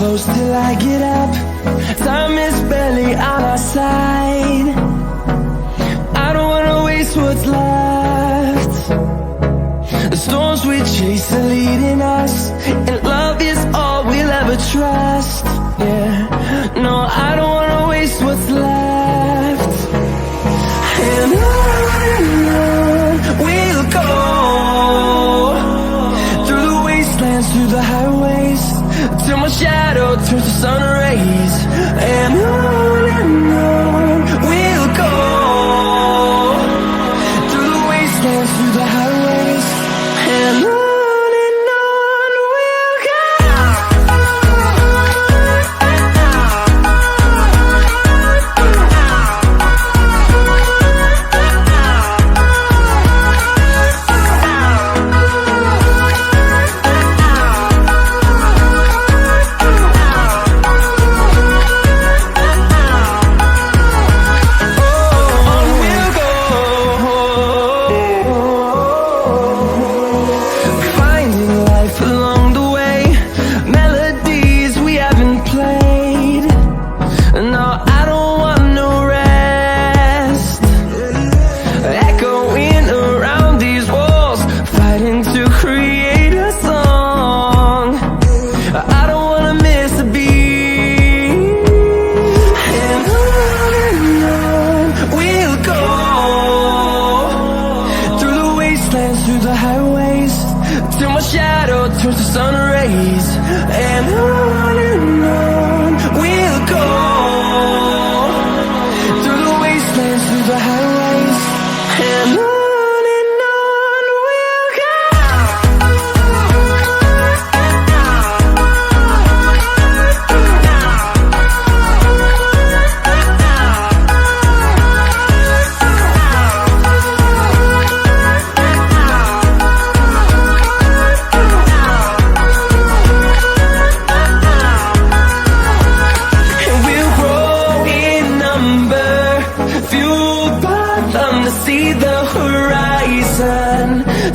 close till I get up. Time is barely on our side. I don't wanna waste what's left. The storms we chase are leading us, and love is all we'll ever trust. Yeah, no, I don't wanna waste what's left. And on we'll go, through the wastelands, through the highways, till my shadow turns to sun rays. And on we'll go, through the wastelands, through the highways, and on we'll go. Through the highways, till my shadow turns to sun rays. And on we'll go, through the wastelands, through the highways, and on we'll go. See the horizon,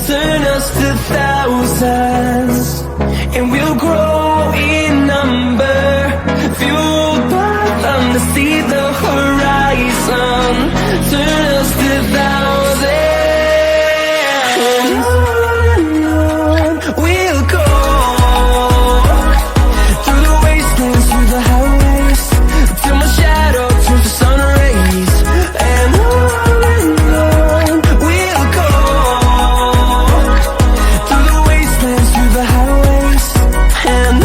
turn us to thousands, and we'll grow in number, fueled by them. To see the horizon, turn us to thousands, and on we'll go, through the wastelands, through the highways, till my shadow turns to sun rays. And and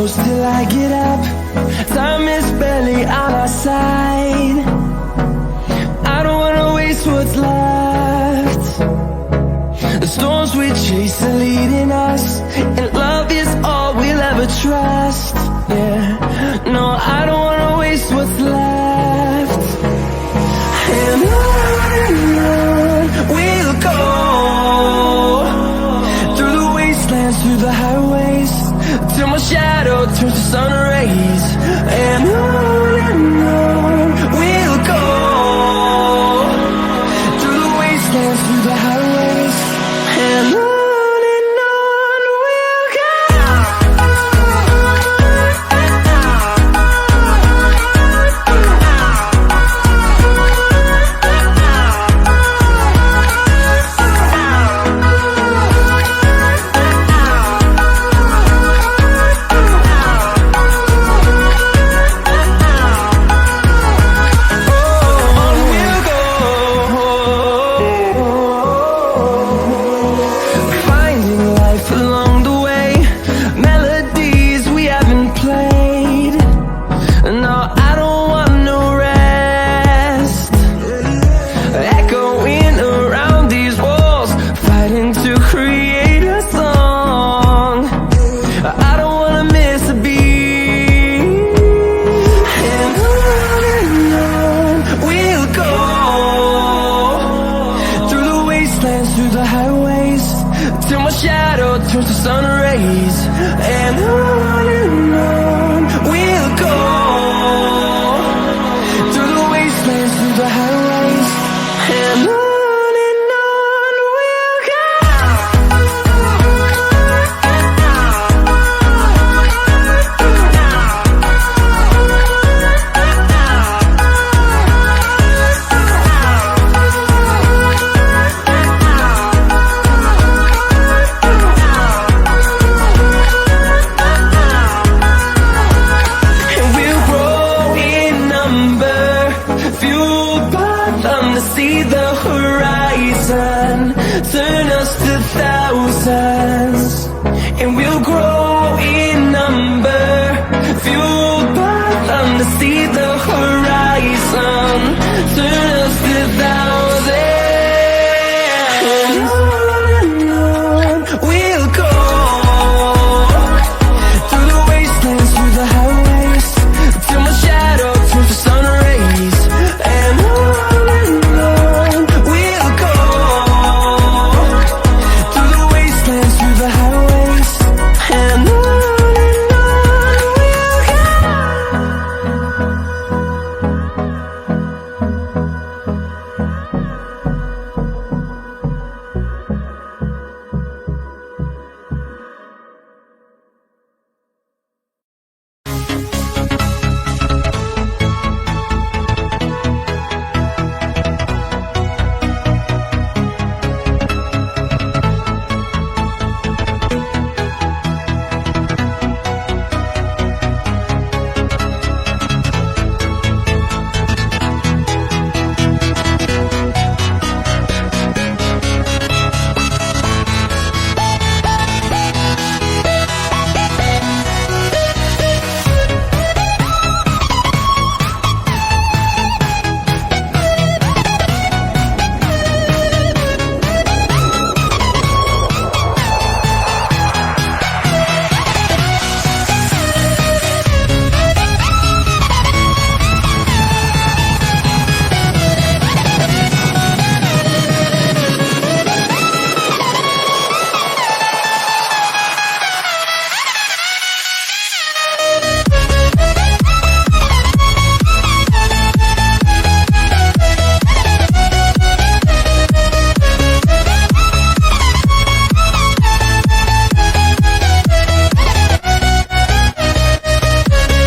close till I get up. Time is barely on our side. I don't wanna waste what's left. The storms we chase are leading us, and love is all we'll ever trust. Yeah, no, I don't wanna waste what's left. And on we'll go, through the wastelands, through the highways, till my shadow turns to sun rays. And on we'll go, through the wastelands, through the highways, and on we'll go. Through the highways, till my shadow turns to sun rays. And on we'll go, through the wastelands, through the highways, and on we'll go. See the horizon, turn us to thousands, and we'll grow in number, fueled by them to see the horizon, turn us to thousands.